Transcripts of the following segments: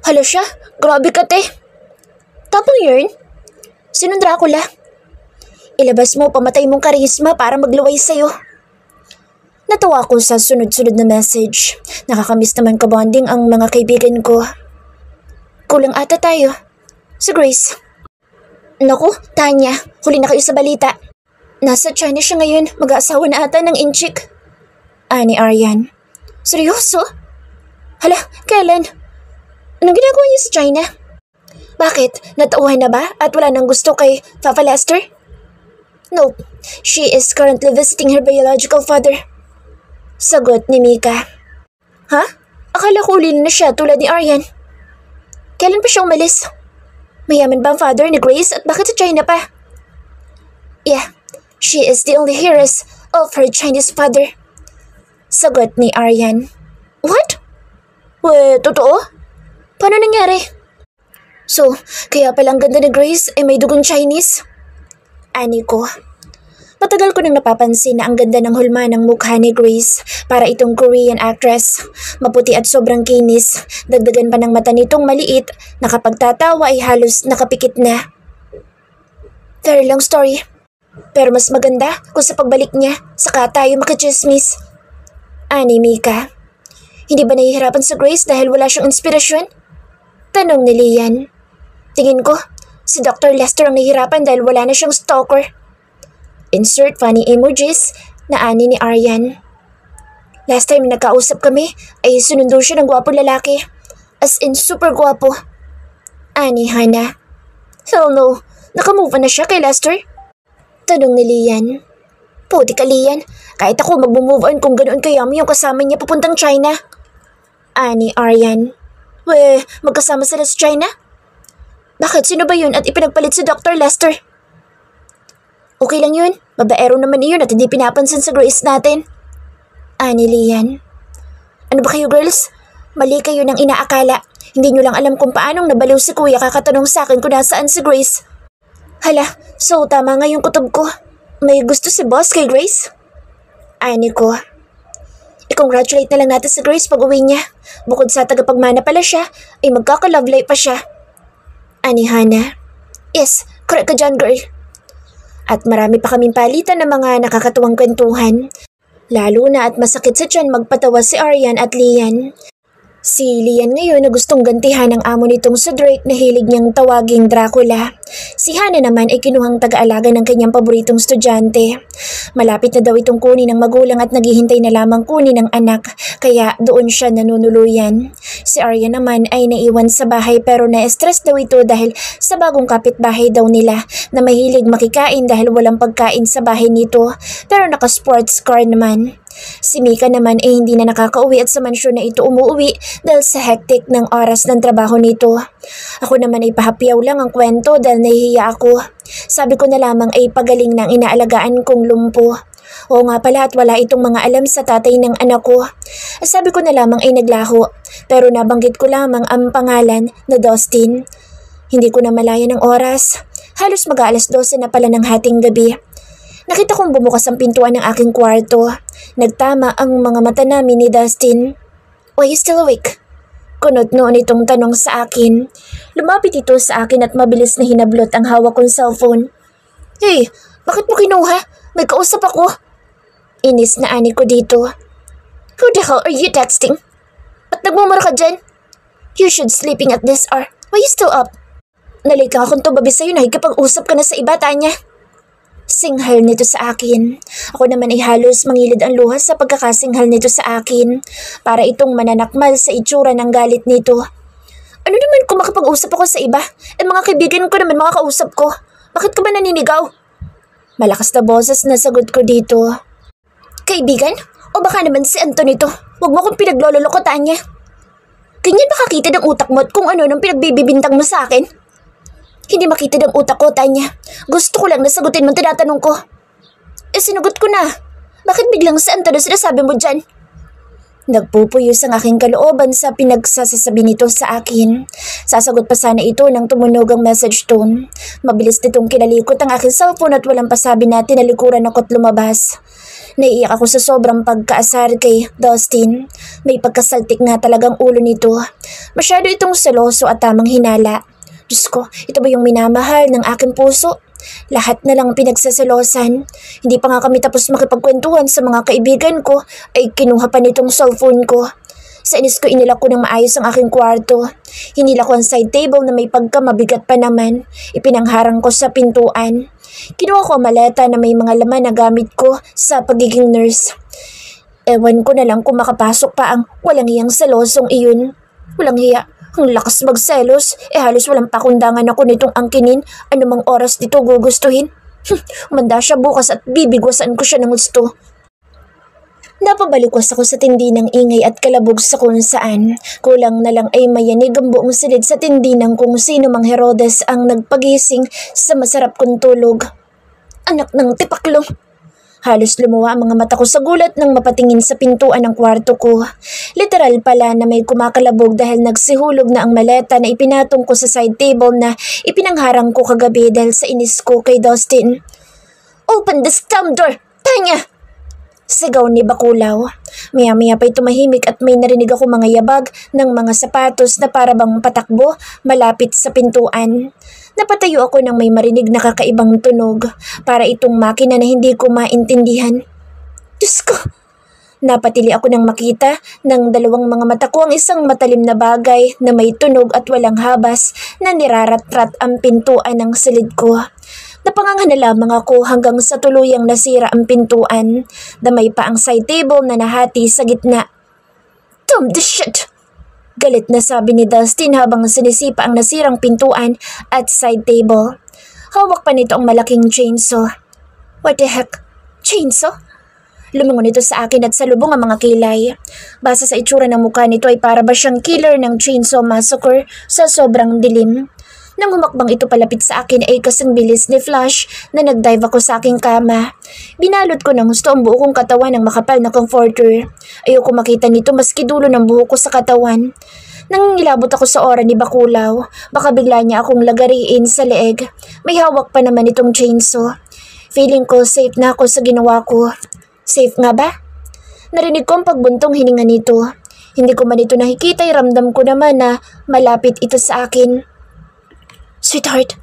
Hala siya, grabe ka te. Tapong yun? Sinong Dracula? Ilabas mo pamatay mong karisma para magluway sa'yo. Natawa ko sa sunod-sunod na message. Nakakamiss naman kabonding ang mga kaibigan ko. Kulang ata tayo. Si Grace. Naku, Tanya, huli na kayo sa balita. Nasa China siya ngayon, mag-aasawa na ata ng inchik. Ani Aryan. Seryoso? Hala, kailan? Anong ginagawa niya sa China? Bakit? Natauhan na ba at wala nang gusto kay Papa Lester? Nope, she is currently visiting her biological father. Sagot ni Mika. Ha? Akala ko uli na siya tulad ni Aryan. Kailan pa siya umalis? Mayaman ba ang father ni Grace at bakit sa China pa? Yeah, she is the only heiress of her Chinese father. Sagot ni Aryan. What? Totoo? Paano nangyari? So, kaya palang ganda ni Grace ay may dugong Chinese? Ani ko. Matagal ko nang napapansin na ang ganda ng hulma ng mukha ni Grace para itong Korean actress. Maputi at sobrang kinis. Dagdagan pa ng mata nitong maliit na kapag tatawa ay halos nakapikit na. Very long story. Pero mas maganda kung sa pagbalik niya, saka tayo makachismis. Ani Mika. Hindi ba nahihirapan sa Grace dahil wala siyang inspirasyon? Tanong ni Lian. Tingin ko, si Dr. Lester ang nahihirapan dahil wala na siyang stalker. Insert funny emojis na ani ni Aryan. Last time nagkausap kami ay sunundo siya ng gwapong lalaki. As in super gwapo. Ani Hana. Hell no, nakamove on na siya kay Lester? Tanong ni Lian. Puti ka Lian, kahit ako mag-move on kung ganoon kayami yung kasama niya papuntang China. Ani Aryan. Magkasama sila sa China? Bakit? Sino ba yun at ipinagpalit si Dr. Lester? Okay lang yun. Babaero naman iyon at hindi pinapansin sa Grace natin. Ani Lian. Ano ba kayo girls? Mali kayo ng inaakala. Hindi nyo lang alam kung paanong nabaliw si Kuya kakatanong sa akin kung nasaan si Grace. Hala, so tama nga yung kutob ko. May gusto si boss kay Grace? Ani ko. I-congratulate na lang natin si Grace pag uwi niya. Bukod sa tagapagmana pala siya, ay magkaka-lovely pa siya. Ani Hana. Yes, correct ka dyan girl. At marami pa kaming palitan ng mga nakakatuwang kwentuhan. Lalo na at masakit sa tiyan magpatawa si Aryan at Lian. Si Lian ngayon na gustong gantihan ang amo nitong si Drake na hilig niyang tawaging Dracula. Si Hana naman ay kinuhang taga-alaga ng kanyang paboritong estudyante. Malapit na daw itong kunin ng magulang at naghihintay na lamang kunin ng anak, kaya doon siya nanunuluyan. Si Arya naman ay naiwan sa bahay pero na-stress daw ito dahil sa bagong kapitbahay daw nila na mahilig makikain dahil walang pagkain sa bahay nito pero naka-sports car naman. Si Mika naman ay hindi na nakakauwi at sa mansyon na ito umuwi dahil sa hectic ng oras ng trabaho nito. Ako naman ay pahapyaw lang ang kwento dahil nahihiya ako. Sabi ko na lamang ay pagaling ng inaalagaan kong lumpo. Oo nga pala at wala itong mga alam sa tatay ng anak ko. Sabi ko na lamang ay naglaho pero nabanggit ko lamang ang pangalan na Dustin. Hindi ko na malaya ng oras. Halos mag-aalas 12 na pala ng hating gabi. Nakita kong bumukas ang pintuan ng aking kwarto. Nagtama ang mga mata namin ni Dustin. Why you still awake? Kunot noon itong tanong sa akin. Lumapit ito sa akin at mabilis na hinablot ang hawak kong cellphone. Hey, bakit mo kinuha? May kausap ako. Inis na ani ko dito. Who the hell are you texting? At nagmumura ka dyan? You should sleeping at this hour. Why you still up? Nalika akong tumabi sa'yo na higapag-usap ka na sa iba, Tanya. Singhal nito sa akin. Ako naman ay halos mangilid ang luha sa pagkakasinghal nito sa akin. Para itong mananakmal sa itsura ng galit nito. Ano naman kung makapag-usap ako sa iba? At mga kaibigan ko naman mga kausap ko. Bakit ka ba naninigaw? Malakas na boses na sagot ko dito. Kaibigan? O baka naman si Antonio to? Huwag mo akong pinaglololoko, Tanya. Ganyan ba kakita ng utak mo at kung ano nang pinagbibibintang mo sa akin? Hindi makita ng utak ko, Tanya. Gusto ko lang na sagutin mo tinatanong ko. Sinugot ko na. Bakit biglang si Antonio sinasabi mo dyan? Nagpupuyos ang aking kalooban sa pinagsasasabi nito sa akin. Sasagot pa sana ito nang tumunog ang message tone. Mabilis nitong kinalikot ang aking cellphone at walang pasabi na tinalikuran ako't lumabas. Naiiyak ako sa sobrang pagkaasar kay Dustin. May pagkasaltik nga talagang ulo nito. Masyado itong seloso at tamang hinala. Diyos ko, ito ba yung minamahal ng aking puso? Lahat na lang pinagsaselosan. Hindi pa nga kami tapos makipagkwentuhan sa mga kaibigan ko ay kinuha pa nitong cellphone ko. Sa inis ko inilak ko ng maayos ang aking kwarto. Hinila ko ang side table na may pagkamabigat pa naman. Ipinangharang ko sa pintuan. Kinuha ko ang maleta na may mga laman na gamit ko sa pagiging nurse. Ewan ko na lang kung makapasok pa ang walang hiyang selosong iyon. Walang hiya. Ang lakas magselos. Halos walang pakundangan ako nitong angkinin. Anumang oras dito gugustuhin. Manda siya bukas at bibigwasan ko siya ng gusto. Napabalikwas ako sa tindi ng ingay at kalabog sa kung saan. Kulang na lang ay mayanig ang buong silid sa tindi ng kung sino mang Herodes ang nagpagising sa masarap kong tulog. Anak ng tipaklong! Halos lumuwa ang mga mata ko sa gulat nang mapatingin sa pintuan ng kwarto ko. Literal pala na may kumakalabog dahil nagsihulog na ang maleta na ipinatong ko sa side table na ipinangharang ko kagabi dahil sa inis ko kay Dustin. "Open this damn door! Tanya!" Sigaw ni Bakulaw. Maya-maya pa'y tumahimik at may narinig ako mga yabag ng mga sapatos na parabang patakbo malapit sa pintuan. Napatayo ako nang may marinig na kakaibang tunog. Para itong makina na hindi ko maintindihan. Diyos ko! Napatili ako nang makita ng dalawang mga mata ko ang isang matalim na bagay na may tunog at walang habas na nirarat-rat ang pintuan ng silid ko. Napanganga na lamang ako hanggang sa tuluyang nasira ang pintuan. Damay pa ang side table na nahati sa gitna. "Dumb the shit!" Galit na sabi ni Dustin habang sinisipa ang nasirang pintuan at side table. Hawak pa nito ang malaking chainsaw. What the heck? Chainsaw? Lumingon ito sa akin at salubong ang mga kilay. Base sa itsura ng mukha nito ay para ba siyang killer ng Chainsaw Massacre sa sobrang dilim. Nang humakbang ito palapit sa akin ay kasing bilis ni Flash na nagdive ako sa aking kama. Binalot ko ng gusto ang buo kong katawan ng makapal na comforter. Ayoko makita nito maski dulo ng buhok ko sa katawan. Nang nilabot ako sa ora ni Bakulaw, baka bigla niya akong lagariin sa leeg. May hawak pa naman itong chainsaw. Feeling ko safe na ako sa ginawa ko. Safe nga ba? Narinig ko ang pagbuntong hininga nito. Hindi ko man ito nakikita ay ramdam ko naman na malapit ito sa akin. "Sweetheart."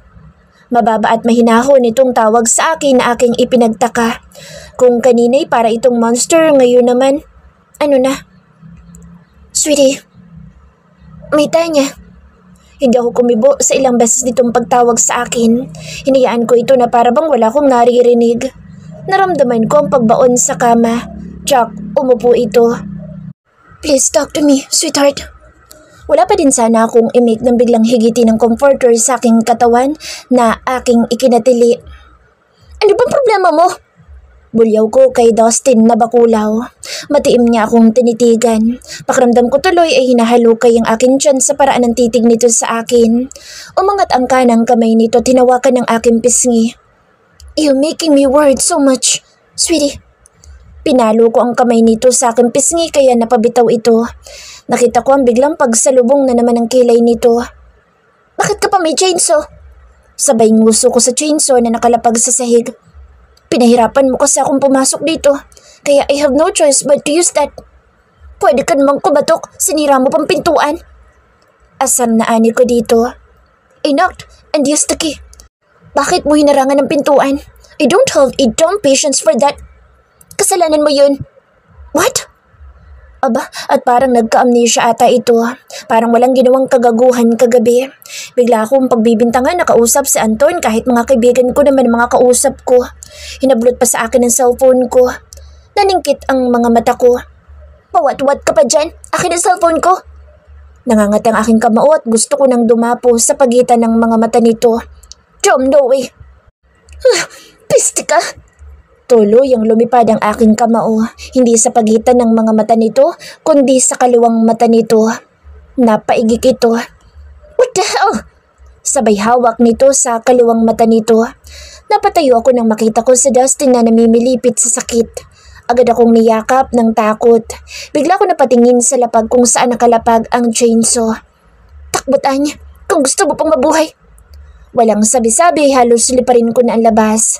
Mababa at mahinahon itong tawag sa akin na aking ipinagtaka. Kung kanina'y para itong monster, ngayon naman, ano na? "Sweetie." May tanya. Hindi ako kumibo sa ilang beses nitong pagtawag sa akin. Hinayaan ko ito na para bang wala akong naririnig. Naramdaman ko ang pagbaon sa kama. Jack, umupo ito. "Please talk to me, sweetheart." Wala pa din sana akong imik ng biglang higiti ng comforter sa aking katawan na aking ikinatili. "Ano bang problema mo?" Bulyaw ko kay Dustin na Bakulaw. Matiim niya akong tinitigan. Pakiramdam ko tuloy ay hinahalukay ang akin tiyan sa paraan ng titig nito sa akin. Umangat ang kanang kamay nito, tinawakan ng aking pisngi. "You're making me worried so much, sweetie." Pinalo ko ang kamay nito sa aking pisngi kaya napabitaw ito. Nakita ko ang biglang pagsalubong na naman ng kilay nito. "Bakit ka pa may chainsaw?" Sabay nguso ko sa chainsaw na nakalapag sa sahig. "Pinahirapan mo kasi akong pumasok dito, kaya I have no choice but to use that." "Pwede ka namang kubatok, sinira mo pang pintuan." Asam na ani ko dito. "I knocked and used the key." "Bakit mo hinarangan ng pintuan? I don't have a dumb patience for that." "Kasalanan mo yun." "What?" Aba, at parang nagka-amnesia ata ito. Parang walang ginawang kagaguhan kagabi. Bigla akong pagbibintangan nakausap si Anton kahit mga kaibigan ko naman mga kausap ko. Hinablot pa sa akin ang cellphone ko. Naningkit ang mga mata ko. "Pawat-wat ka pa dyan? Akin ang cellphone ko." Nangangat ang aking kamao at gusto ko nang dumapo sa pagitan ng mga mata nito. "Jom, no way." "Piste ka." Tuloy ang lumipad ang aking kamao, hindi sa pagitan ng mga mata nito, kundi sa kaliwang mata nito. Napaigik ito. "What the hell?" Sabay hawak nito sa kaliwang mata nito. Napatayo ako nang makita ko si Dustin na namimilipit sa sakit. Agad akong niyakap ng takot. Bigla ko napatingin sa lapag kung saan nakalapag ang chainsaw. "Takbutan niya, kung gusto mo pang mabuhay." Walang sabi-sabi, halos liparin ko na ang labas.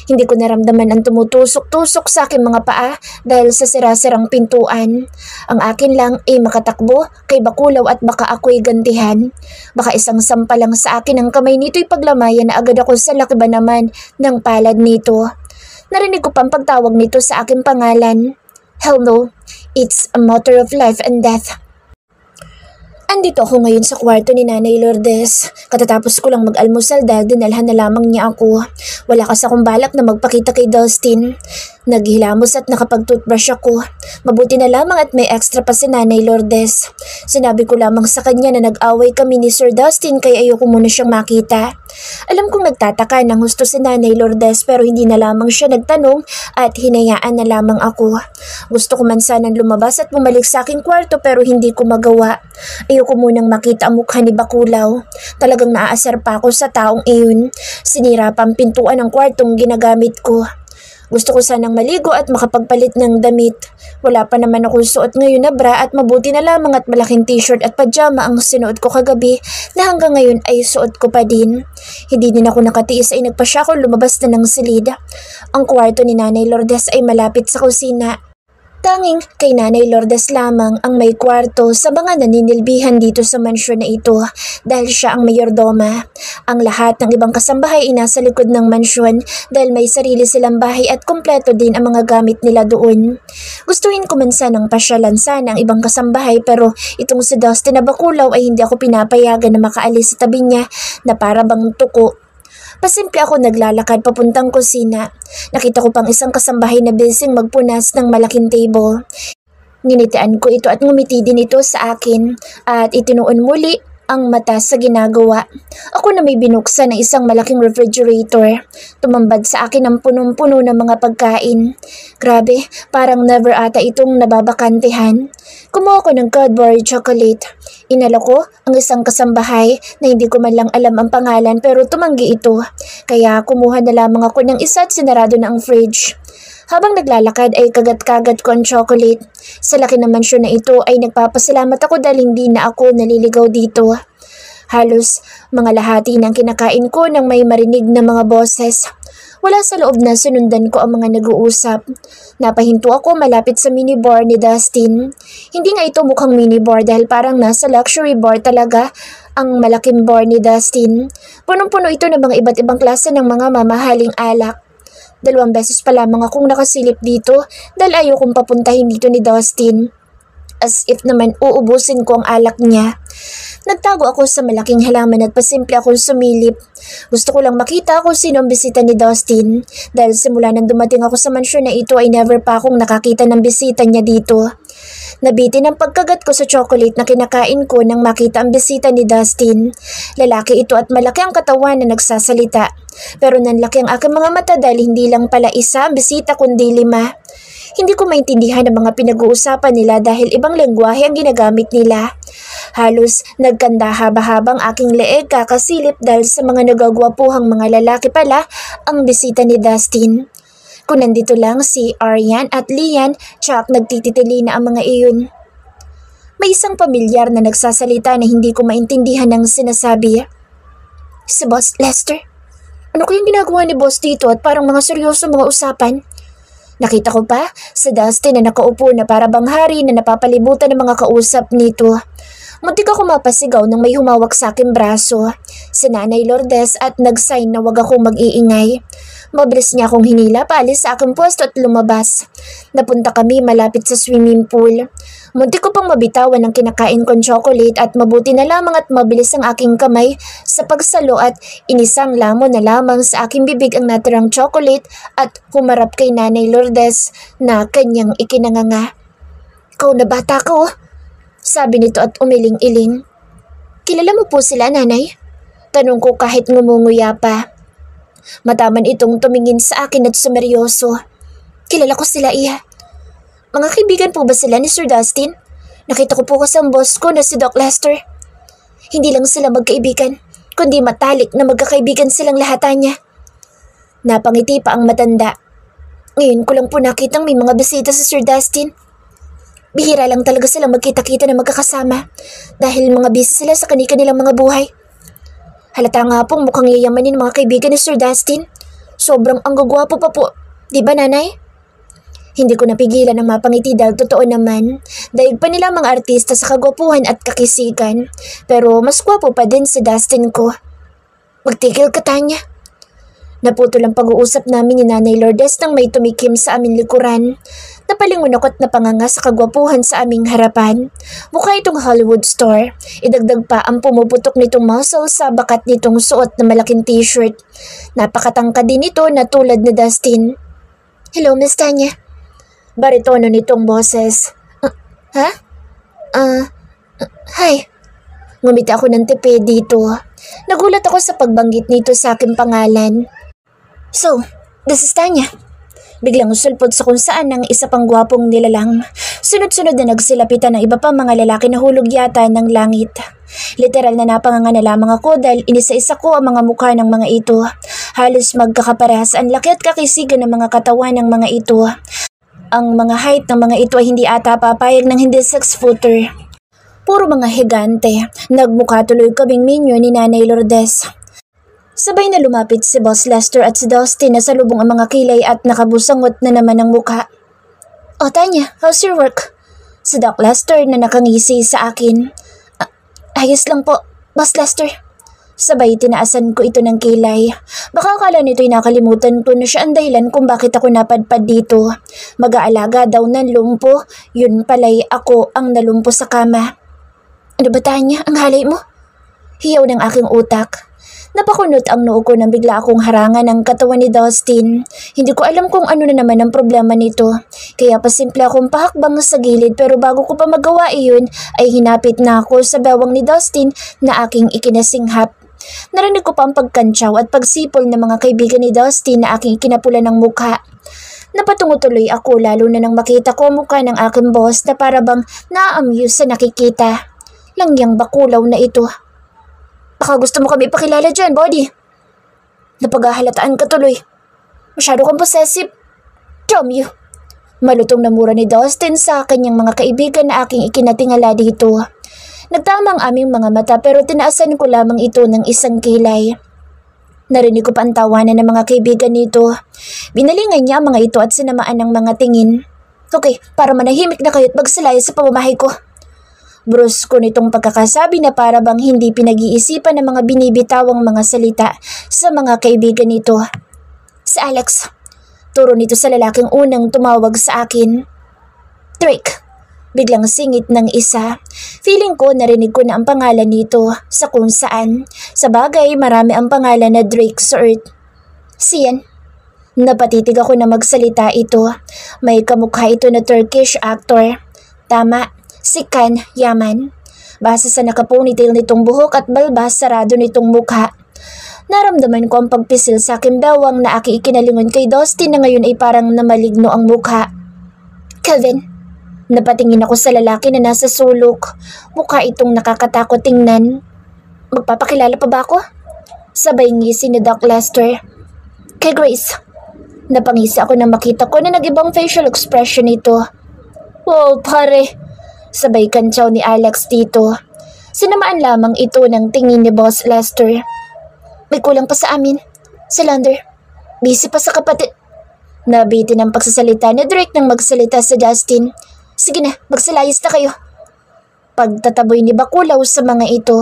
Hindi ko naramdaman ang tumutusok-tusok sa aking mga paa dahil sa sira-sirang pintuan. Ang akin lang ay makatakbo kay Bakulaw at baka ako'y gantihan. Baka isang sampa lang sa akin ang kamay nito'y paglamayan na agad ako sa laki ba naman ng palad nito. Narinig ko pang pagtawag nito sa aking pangalan. Hello, it's a matter of life and death. Andito ako ngayon sa kwarto ni Nanay Lourdes. Katatapos ko lang mag-almusal dahil dinalhan na lamang niya ako. Wala kasi akong balak na magpakita kay Dustin. Naghilamos at nakapag-toothbrush ako. Mabuti na lamang at may extra pa si Nanay Lourdes. Sinabi ko lamang sa kanya na nag-away kami ni Sir Dustin kaya ayoko muna siyang makita. Alam kong nagtataka ng husto si Nanay Lourdes pero hindi na lamang siya nagtanong at hinayaan na lamang ako. Gusto ko man sanang lumabas at bumalik sa aking kwarto pero hindi ko magawa. Ayoko munang makita ang mukha ni Bakulaw. Talagang naaasar pa ako sa taong iyon. Sinira pa ang pintuan ng kwartong ginagamit ko. Gusto ko sanang maligo at makapagpalit ng damit. Wala pa naman akong suot ngayon na bra at mabuti na lamang at malaking t-shirt at pajama ang sinuot ko kagabi na hanggang ngayon ay suot ko pa din. Hindi din ako nakatiis ay nagpasya ako lumabas na ng silid. Ang kwarto ni Nanay Lourdes ay malapit sa kusina. Tanging kay Nanay Lourdes lamang ang may kwarto sa mga naninilbihan dito sa mansyon na ito dahil siya ang mayordoma. Ang lahat ng ibang kasambahay ay nasa likod ng mansyon dahil may sarili silang bahay at kumpleto din ang mga gamit nila doon. Gustuhin ko man sanang pasyalan sana ang ibang kasambahay pero itong si Dustin na Bakulaw ay hindi ako pinapayagan na makaalis sa tabi niya na para bang tuko. Pasimple ako naglalakad papuntang kusina. Nakita ko pang isang kasambahay na busy magpunas ng malaking table. Nginitian ko ito at ngumiti din ito sa akin at itinuon muli ang mata sa ginagawa. Ako na may binuksan ng isang malaking refrigerator. Tumambad sa akin ang punong-puno ng mga pagkain. Grabe, parang never ata itong nababakantehan. Kumuha ko ng Cadbury chocolate. Inala ko ang isang kasambahay na hindi ko man lang alam ang pangalan pero tumanggi ito. Kaya kumuha na lamang ako ng isa at sinarado na ang fridge. Habang naglalakad ay kagat-kagat ko ang chocolate. Sa laki ng mansyon na ito ay nagpapasalamat ako dahil hindi na ako naliligaw dito. Halos mga lahati ng kinakain ko nang may marinig na mga boses. Wala sa loob na sinundan ko ang mga nag-uusap. Napahinto ako malapit sa minibar ni Dustin. Hindi nga ito mukhang minibar dahil parang nasa luxury bar talaga ang malaking bar ni Dustin. Punong-puno ito ng mga iba't ibang klase ng mga mamahaling alak. 2 beses pa lamang akong nakasilip dito dahil ayaw kong papuntahin dito ni Dustin. As if naman uubusin ko ang alak niya. Nagtago ako sa malaking halaman at pasimple akong sumilip. Gusto ko lang makita kung sino ang bisita ni Dustin dahil simula nang dumating ako sa mansyon na ito ay never pa akong nakakita ng bisita niya dito. Nabitin ang pagkagat ko sa chocolate na kinakain ko nang makita ang bisita ni Dustin. Lalaki ito at malaki ang katawan na nagsasalita. Pero nanlaki ang aking mga mata dahil hindi lang pala isa ang bisita kundi 5. Hindi ko maintindihan ang mga pinag-uusapan nila dahil ibang lengguwahe ang ginagamit nila. Halos nagkandahaba-habang aking leeg kakasilip dahil sa mga nagagwapuhang mga lalaki pala ang bisita ni Dustin. Kung nandito lang si Aryan at Lian, tsak nagtititili na ang mga iyon. May isang pamilyar na nagsasalita na hindi ko maintindihan ng sinasabi. Si Boss Lester? Ano kayang ginagawa ni Boss dito at parang mga seryoso mga usapan? Nakita ko pa sa Dustin na nakaupo na para bang hari na napapalibutan ng mga kausap nito. Muntik ako mapasigaw nang may humawak sa aking braso. Si Nanay Lourdes at nag-sign na wag akong mag-iingay. Mabilis niya akong hinila paalis sa aking pwesto at lumabas. Napunta kami malapit sa swimming pool. Muntik ko pang mabitawan ng kinakain kong chocolate at mabuti na lamang at mabilis ang aking kamay sa pagsalo at inisang lamon na lamang sa aking bibig ang natirang chocolate at humarap kay Nanay Lourdes na kanyang ikinanganga. Ikaw na bata ko, sabi nito at umiling-iling. Kilala mo po sila, Nanay? Tanong ko kahit ngumunguya pa. Mataman itong tumingin sa akin at sumeryoso. Kilala ko sila, Iha. Mga kaibigan po ba sila ni Sir Dustin? Nakita ko po kasi ang boss ko na si Doc Lester. Hindi lang sila magkaibigan, kundi matalik na magkakaibigan silang lahatan niya. Napangiti pa ang matanda. Ngayon ko lang po nakitang may mga bisita sa Sir Dustin. Bihira lang talaga silang magkita-kita na magkakasama dahil mga busy sila sa kanilang mga buhay. Halata nga pong mukhang yayamanin mga kaibigan ni Sir Dustin. Sobrang ang gagwapo pa po. Di ba, nanay? Hindi ko napigilan ang mapangiti dahil totoo naman. Daig pa nila mga artista sa kagwapuhan at kakisigan. Pero mas gwapo pa din si Dustin ko. Magtigil ka, Tanya. Naputol ang pag-uusap namin ni Nanay Lourdes nang may tumikim sa aming likuran. Napalingon ako't napanganga sa kagwapuhan sa aming harapan. Mukha itong Hollywood star. Idagdag pa ang pumuputok nitong muscle sa bakat nitong suot na malaking t-shirt. Napakatangkad din ito na tulad ni Dustin. Hello, Miss Tanya. Baritono nitong boses. Ha? Hi. Ngumiti ako ng tipi dito. Nagulat ako sa pagbanggit nito sa aking pangalan. So, this is Tanya. Biglang sulpot sa kung saan ng isa pang gwapong nilalang. Sunod-sunod na nagsilapitan ng iba pang mga lalaki na hulog yata ng langit. Literal na napanganga na lamang ako dahil inisa-isa ko ang mga mukha ng mga ito. Halos magkakaparehas ang laki at kakisigan ng mga katawan ng mga ito. Ang mga height ng mga ito ay hindi ata papayag ng hindi 6-footer. Puro mga higante. Nagmukha tuloy kaming minyo ni Nanay Lourdes. Sabay na lumapit si Boss Lester at si Dustin na salubong ang mga kilay at nakabusangot na naman ang mukha. O Tanya, how's your work? Si Doc Lester na nakangisi sa akin. Ayos lang po, Boss Lester. Sabay tinaasan ko ito ng kilay. Baka akala nito'y nakalimutan ko na siya ang dahilan kung bakit ako napadpad dito. Mag-aalaga daw ng lumpo, yun pala'y ako ang nalumpo sa kama. Ano ba Tanya, ang halay mo? Hiyaw ng aking utak. Napakunot ang noo ko nang bigla akong harangan ng katawan ni Dustin. Hindi ko alam kung ano na naman ang problema nito. Kaya pasimple akong pahakbang sa gilid pero bago ko pa magawa iyon ay hinapit na ako sa bewang ni Dustin na aking ikinasinghap. Narinig ko pa ang pagkantsaw at pagsipol ng mga kaibigan ni Dustin na aking ikinapula ng mukha. Napatungo tuloy ako lalo na nang makita ko ang mukha ng aking boss na para bang na-amuse sa nakikita. Langyang bakulaw na ito. Baka gusto mo kami ipakilala dyan, Body. Napaghahalataan ka tuloy. Masyado kang possessive. Damn you. Malutong na mura ni Dustin sa kanyang mga kaibigan na aking ikinatingala dito. Nagtama ang aming mga mata pero tinaasan ko lamang ito ng isang kilay. Narinig ko pa ang tawanan ng mga kaibigan nito. Binalingan niya ang mga ito at sinamaan ng mga tingin. Okay, para manahimik na kayo't magsalaya sa pamamahay ko. Brusko nitong pagkakasabi na para bang hindi pinag-iisipan ng mga binibitawang mga salita sa mga kaibigan nito. Si Alex, turo nito sa lalaking unang tumawag sa akin. Drake, biglang singit ng isa. Feeling ko narinig ko na ang pangalan nito sa kung saan. Sa bagay marami ang pangalan na Drake sa Earth. Siyan. Napatitig ako na magsalita ito. May kamukha ito na Turkish actor. Tama. Si Can Yaman. Base sa nakaponytail nitong buhok at balbas sarado nitong mukha. Naramdaman ko ang pagpisil sa aking bewang na aking ikinalingon kay Dustin na ngayon ay parang namaligno ang mukha. Kelvin, napatingin ako sa lalaki na nasa sulok. Mukha itong nakakatakot tingnan. Magpapakilala pa ba ako? Sabay ngisi ni Doc Lester. Kay Grace. Napangisi ako nang makita ko na nag-ibang facial expression nito. Wow, pare. Sabay kantsaw ni Alex dito. Sinamaan lamang ito ng tingin ni Boss Lester. May kulang pa sa amin. Si Lander. Busy pa sa kapatid. Nabitin ang pagsasalita ni Drake nang magsalita sa Dustin. Sige na, magsalayas na kayo. Pagtataboy ni Bakulaw sa mga ito.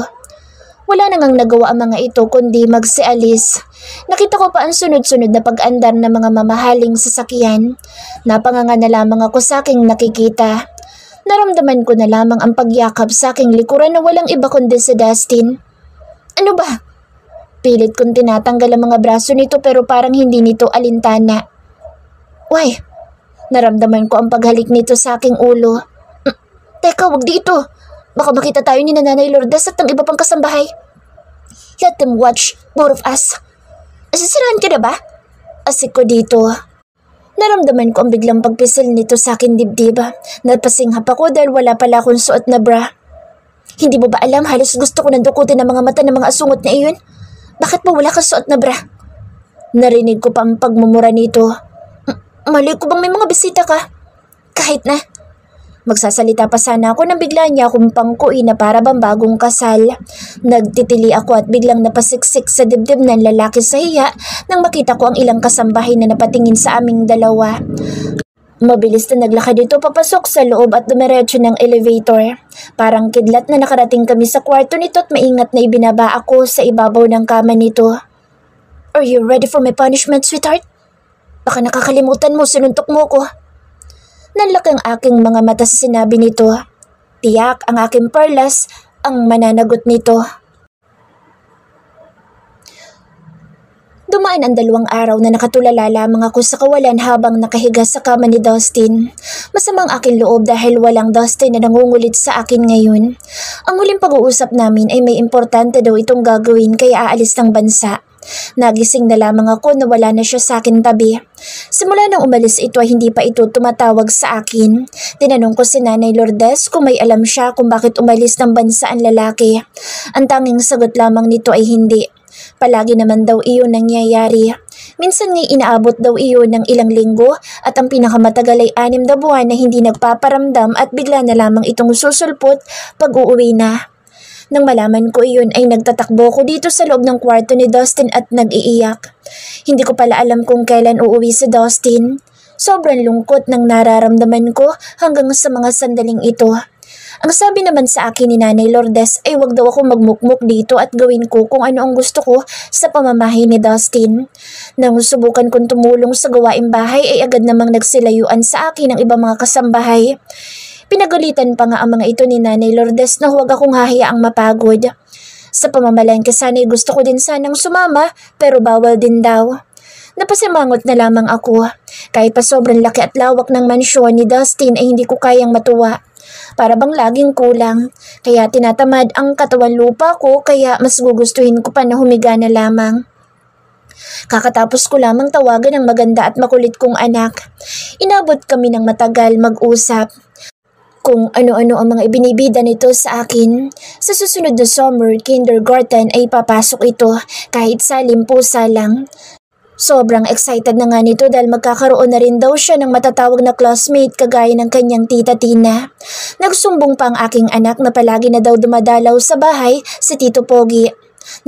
Wala nang nagawa ang mga ito kundi magsialis. Nakita ko pa ang sunod-sunod na pag-andar ng mga mamahaling sasakyan. Napanganga na lamang ako sa aking nakikita. Naramdaman ko na lamang ang pagyakap sa aking likuran na walang iba kundi si Dustin. Ano ba? Pilit kong tinatanggal ang mga braso nito pero parang hindi nito alintana. Why? Naramdaman ko ang paghalik nito sa aking ulo. Teka, wag dito. Baka makita tayo ni Nanay Lourdes at ang iba pang kasambahay. Let them watch, both of us. Asisiraan ka na ba? Asik ko dito. Naramdaman ko ang biglang pagpisil nito sa akin dibdib. Napasinghap ako dahil wala pala akong suot na bra. Hindi mo ba alam halos gusto ko nang dukutin ang mga mata ng mga asungot na iyon? Bakit ba wala kang suot na bra? Narinig ko pa ang pagmumura nito. Mali ko bang may mga bisita ka? Kahit na. Magsasalita pa sana ako nang bigla niya akong pangkuin na para bang bagong kasal. Nagtitili ako at biglang napasiksik sa dibdib ng lalaki sa hiya nang makita ko ang ilang kasambahay na napatingin sa aming dalawa. Mabilis na naglakad ito papasok sa loob at dumiretso ng elevator. Parang kidlat na nakarating kami sa kwarto nito at maingat na ibinaba ako sa ibabaw ng kama nito. "Are you ready for my punishment, sweetheart? Baka nakakalimutan mo, sinuntok mo ko." Nanlaki ang aking mga mata sa sinabi nito. Tiyak ang aking perlas ang mananagot nito. Dumaan ang 2 araw na nakatulala lamang ako sa kawalan habang nakahiga sa kama ni Dustin. Masamang aking loob dahil walang Dustin na nangungulit sa akin ngayon. Ang huling pag-uusap namin ay may importante daw itong gagawin kaya aalis ng bansa. Nagising na lamang ako na wala na siya sa akin tabi. Simula nang umalis ito ay hindi pa ito tumatawag sa akin. Tinanong ko si Nanay Lourdes kung may alam siya kung bakit umalis ng bansa ang lalaki. Ang tanging sagot lamang nito ay hindi. Palagi naman daw iyon nangyayari. Minsan nga'y inaabot daw iyon ng ilang linggo at ang pinakamatagal ay 6 na buwan na hindi nagpaparamdam at bigla na lamang itong susulpot pag uuwi na. Nang malaman ko iyon ay nagtatakbo ko dito sa loob ng kwarto ni Dustin at nag-iiyak. Hindi ko pala alam kung kailan uuwi si Dustin. Sobrang lungkot ng nararamdaman ko hanggang sa mga sandaling ito. Ang sabi naman sa akin ni Nanay Lourdes ay wag daw ako magmukmuk dito at gawin ko kung ano ang gusto ko sa pamamahay ni Dustin. Nang subukan kong tumulong sa gawaing bahay ay agad namang nagsilayuan sa akin ang ibang mga kasambahay. Pinagalitan pa nga ang mga ito ni Nanay Lourdes na huwag akong hahayaang mapagod. Sa pamamalengke sana'y gusto ko din sanang sumama pero bawal din daw. Napasimangot na lamang ako. Kahit pa sobrang laki at lawak ng mansyon ni Dustin ay hindi ko kayang matuwa. Para bang laging kulang. Kaya tinatamad ang katawan lupa ko kaya mas gugustuhin ko pa na humiga na lamang. Kakatapos ko lamang tawagan ng maganda at makulit kong anak. Inabot kami ng matagal mag-usap. Kung ano-ano ang mga ibinibida nito sa akin. Sa susunod na summer, kindergarten ay papasok ito kahit sa limpusa lang. Sobrang excited na nga nito dahil magkakaroon na rin daw siya ng matatawag na classmate kagaya ng kanyang tita Tina. Nagsumbong pa ang aking anak na palagi na daw dumadalaw sa bahay si Tito Pogi.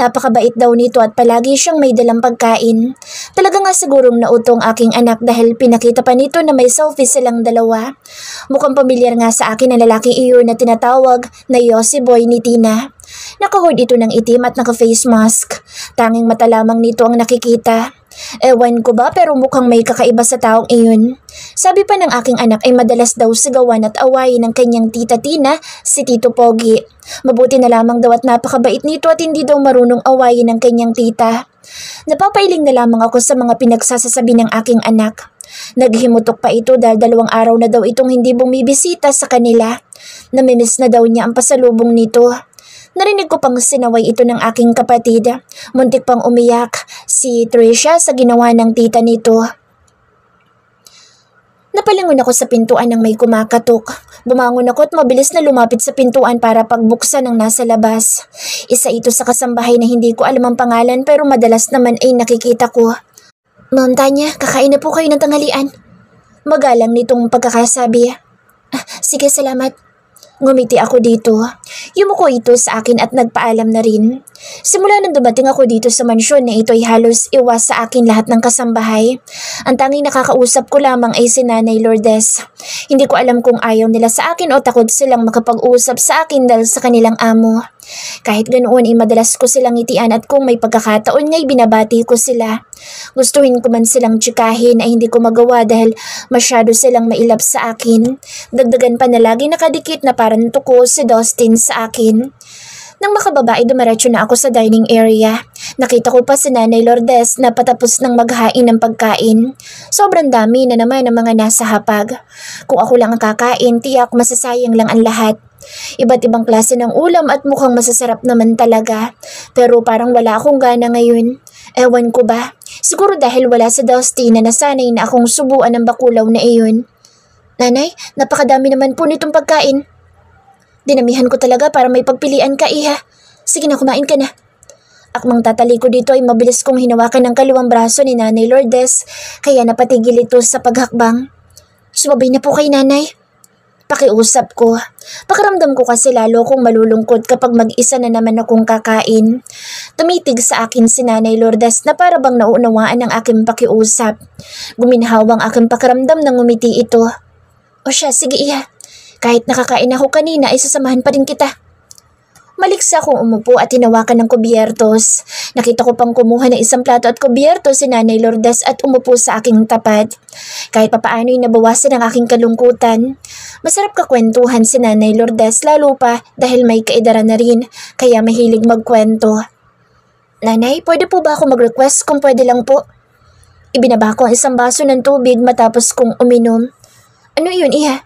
Napakabait daw nito at palagi siyang may dalang pagkain. Talaga nga sigurong nautong aking anak dahil pinakita pa nito na may selfie silang dalawa. Mukhang pamilyar nga sa akin ang lalaking iyon na tinatawag na Yossi Boy ni Tina. Nakahood ito ng itim at naka-face mask. Tanging mata lamang nito ang nakikita. Ewan ko ba pero mukhang may kakaiba sa taong iyon. Sabi pa ng aking anak ay madalas daw sigawan at awayin ng kanyang tita Tina, si Tito Pogi. Mabuti na lamang daw at napakabait nito at hindi daw marunong awayin ng kanyang tita. Napapailing na lamang ako sa mga pinagsasasabi ng aking anak. Naghimutok pa ito dahil 2 araw na daw itong hindi bumibisita sa kanila. Namimiss na daw niya ang pasalubong nito. Narinig ko pang sinaway ito ng aking kapatid. Muntik pang umiyak si Tricia sa ginawa ng tita nito. Napalingon ako sa pintuan ng may kumakatok. Bumangon ako at mabilis na lumapit sa pintuan para pagbuksan ng nasa labas. Isa ito sa kasambahay na hindi ko alam ang pangalan pero madalas naman ay nakikita ko. "Ma'am Tanya, kakain na po kayo ng tanghalian." Magalang nitong pagkakasabi. "Sige, salamat." Ngumiti ako dito. Yumuko ito sa akin at nagpaalam na rin. Simula nang dumating ako dito sa mansyon na ito ay halos iwas sa akin lahat ng kasambahay. Ang tanging nakakausap ko lamang ay si Nanay Lourdes. Hindi ko alam kung ayaw nila sa akin o takot silang makapag-usap sa akin dahil sa kanilang amo. Kahit ganoon ay madalas ko silang ngitian at kung may pagkakataon nga'y binabati ko sila. Gustuhin ko man silang tsikahin ay hindi ko magawa dahil masyado silang mailap sa akin. Dagdagan pa na lagi nakadikit na parang tuko si Dustin sa akin. Nang makababa ay dumiretso na ako sa dining area. Nakita ko pa si Nanay Lourdes na patapos ng maghain ng pagkain. Sobrang dami na naman ang mga nasa hapag. Kung ako lang ang kakain, tiyak masasayang lang ang lahat. Iba't ibang klase ng ulam at mukhang masasarap naman talaga. Pero parang wala akong gana ngayon. Ewan ko ba? Siguro dahil wala sa Dusty na nasanay na akong subuan ng bakulaw na iyon. "Nanay, napakadami naman po nitong pagkain." "Dinamihan ko talaga para may pagpilian ka, iha. Sige na, kumain ka na." Akmang tatali ko dito ay mabilis kong hinawakan ng kaliwang braso ni Nanay Lourdes kaya napatigil ito sa paghakbang. "Sumabay na po kay Nanay." pakiusap ko. Pakiramdam ko kasi lalo kong malulungkot kapag mag-isa na naman akong kakain. Tumitig sa akin si Nanay Lourdes na para bang nauunawaan ang aking pakiusap. Guminhaw ang aking pakiramdam nang ngumiti ito. O siya, sige iya. Kahit nakakain ako kanina ay sasamahan pa rin kita. Maliksa akong umupo at hinawakan ng kubyertos. Nakita ko pang kumuha ng isang plato at kubyertos si Nanay Lourdes at umupo sa aking tapat. Kahit papaano'y nabawasan ang aking kalungkutan. Masarap kakwentuhan si Nanay Lourdes lalo pa dahil may kaedaran na rin kaya mahilig magkwento. Nanay, pwede po ba ako mag-request kung pwede lang po? Ibinaba ko ang isang baso ng tubig matapos kong uminom. Ano yun, iha?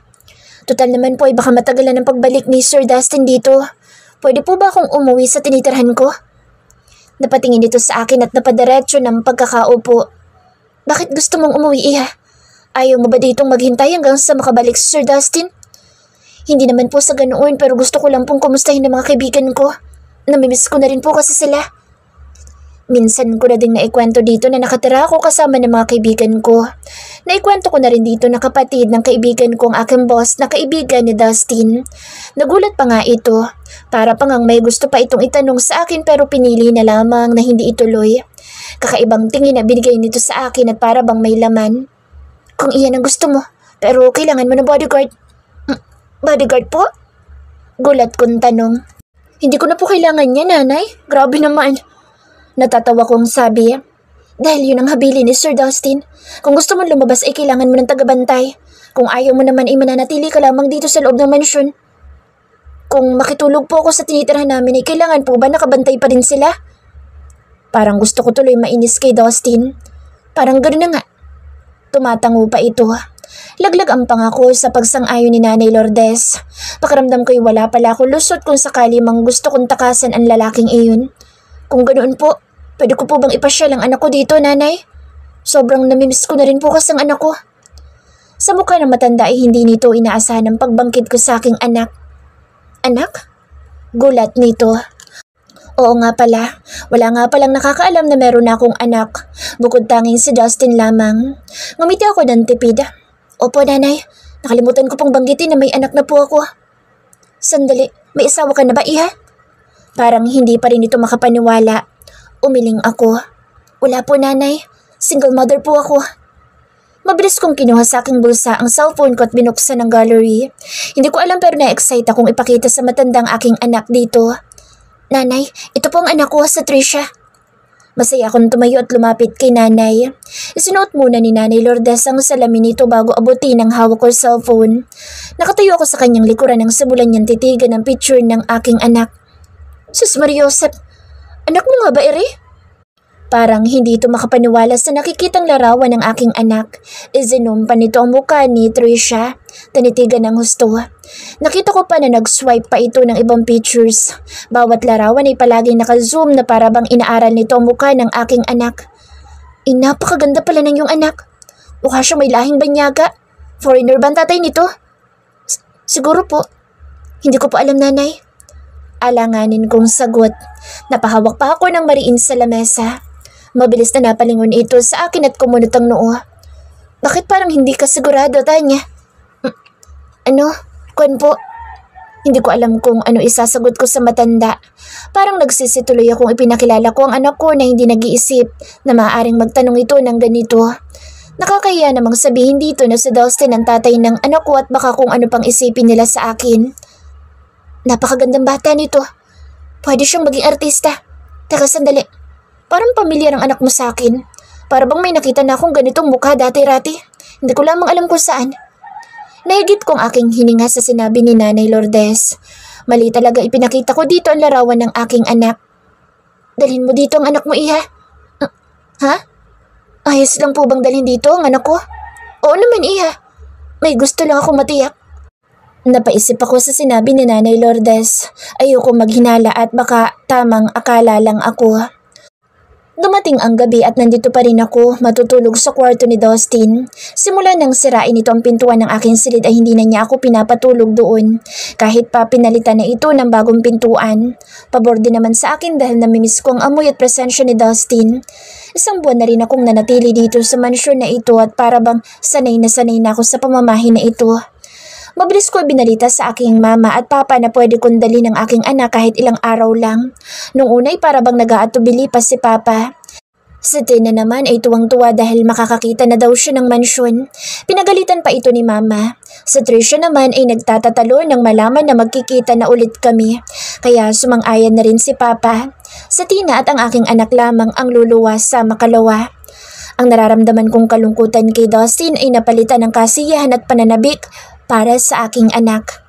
Total naman po ay baka matagalan ang pagbalik ni Sir Dustin dito. Pwede po ba akong umuwi sa tinitirhan ko? Napatingin ito sa akin at napadiretso ng pagkakaupo. Bakit gusto mong umuwi, iha? Ayaw mo ba ditong maghintay hanggang sa makabalik si Sir Dustin? Hindi naman po sa ganoon pero gusto ko lang pong kumustahin ng mga kaibigan ko. Namimiss ko na rin po kasi sila. Minsan ko na ding naikwento dito na nakatira ako kasama ng mga kaibigan ko. Naikwento ko na rin dito na kapatid ng kaibigan ko ang aking boss na kaibigan ni Dustin. Nagulat pa nga ito. Para pa ngang may gusto pa itong itanong sa akin pero pinili na lamang na hindi ituloy. Kakaibang tingin na binigay nito sa akin at para bang may laman. Kung iyan ang gusto mo, pero kailangan mo ng bodyguard. Bodyguard po? Gulat kong tanong. Hindi ko na po kailangan niya, nanay. Grabe naman. Natatawa kong sabi. Dahil yun ang habili ni Sir Dustin. Kung gusto mong lumabas ay kailangan mo ng tagabantay. Kung ayaw mo naman ay mananatili ka lamang dito sa loob ng mansyon. Kung makitulog po ako sa tinitirhan namin ay kailangan po ba nakabantay pa rin sila? Parang gusto ko tuloy mainis kay Dustin. Parang gano'n na nga. Tumatango pa ito. Laglag ang pangako sa pagsang-ayon ni Nanay Lourdes. Pakiramdam ko'y wala pala ako lusot kung sakali mang gusto kong takasan ang lalaking iyon. Kung ganoon po, pwede ko po bang ipasyal ang anak ko dito, nanay? Sobrang namimiss ko na rin po kasi ang anak ko. Sa mukha ng matanda ay hindi nito inaasahan ang pagbangkit ko sa aking anak. Anak? Gulat nito. Oo nga pala, wala nga palang nakakaalam na meron na akong anak. Bukod tanging si Dustin lamang. Ngumiti ako ng tipid. Opo, nanay. Nakalimutan ko pong banggitin na may anak na po ako. Sandali, may asawa ka na ba, iha? Parang hindi pa rin ito makapaniwala. Umiling ako. Wala po, nanay. Single mother po ako. Mabilis kong kinuha sa aking bulsa ang cellphone ko at binuksan ang gallery. Hindi ko alam pero na-excite akong ipakita sa matandang aking anak dito. Nanay, ito po ang anak ko sa Tricia. Masaya akong tumayo at lumapit kay nanay. Isinuot muna ni Nanay Lourdes ang salamin nito bago abutin ang hawak ko cellphone. Nakatayo ako sa kanyang likuran nang simulan niyang titigan ang picture ng aking anak. Sus Mariosep, anak mo nga ba, ere? Parang hindi ito makapaniwala sa nakikitang larawan ng aking anak. Izinom pa nito ang mukha ni Tricia. Tanitigan ng husto. Nakita ko pa na nag-swipe pa ito ng ibang pictures. Bawat larawan ay palaging naka-zoom na para bang inaaral nito ang mukha ng aking anak. Napakaganda pala ng iyong anak. Mukha siyang may lahing banyaga. Foreigner ba ang tatay nito? Siguro po. Hindi ko po alam, nanay. Alanganin kong sagot. Napahawak pa ako ng mariin sa lamesa. Mabilis na napalingon ito sa akin at kumunot ang noo. Bakit parang hindi ka sigurado, Tanya? Ano? Kwan po? Hindi ko alam kung ano isasagot ko sa matanda. Parang nagsisituloy akong ipinakilala ko ang anak ko na hindi nag-iisip na maaaring magtanong ito ng ganito. Nakakahiya namang sabihin dito na si Dustin ang tatay ng anak ko at baka kung ano pang isipin nila sa akin. Napakagandang bata nito. Pwede siyang maging artista. Teka sandali. Parang pamilyar ang anak mo sa akin. Para bang may nakita na akong ganitong mukha dati-rati. Hindi ko lamang alam kung saan. Nahigit kong aking hininga sa sinabi ni Nanay Lourdes. Mali talaga ipinakita ko dito ang larawan ng aking anak. Dalhin mo dito ang anak mo, iha. Ha? Ayos lang po bang dalhin dito ang anak ko? Oo naman, iha. May gusto lang akong matiyak. Napaisip ako sa sinabi ni Nanay Lourdes. Ayoko maghinala at baka tamang akala lang ako. Dumating ang gabi at nandito pa rin ako matutulog sa kwarto ni Dustin. Simula nang sirain ito ang pintuan ng aking silid ay hindi na niya ako pinapatulog doon. Kahit pa pinalitan na ito ng bagong pintuan. Pabor din naman sa akin dahil namimiss ko ang amoy at presensya ni Dustin. Isang buwan na rin akong nanatili dito sa mansyon na ito at para bang sanay na ako sa pamamahin na ito. Mabilis ko binalita sa aking mama at papa na pwede kong dalhin ang aking anak kahit ilang araw lang. Nung unay para bang nag-aatubili pa si papa. Si Tina naman ay tuwang-tuwa dahil makakakita na daw siya ng mansyon. Pinagalitan pa ito ni mama. Si Tricia naman ay nagtatatalo nang malaman na magkikita na ulit kami. Kaya sumang-ayan na rin si papa. Si Tina at ang aking anak lamang ang luluwas sa makalawa. Ang nararamdaman kong kalungkutan kay Dustin ay napalitan ng kasiyahan at pananabik para sa aking anak.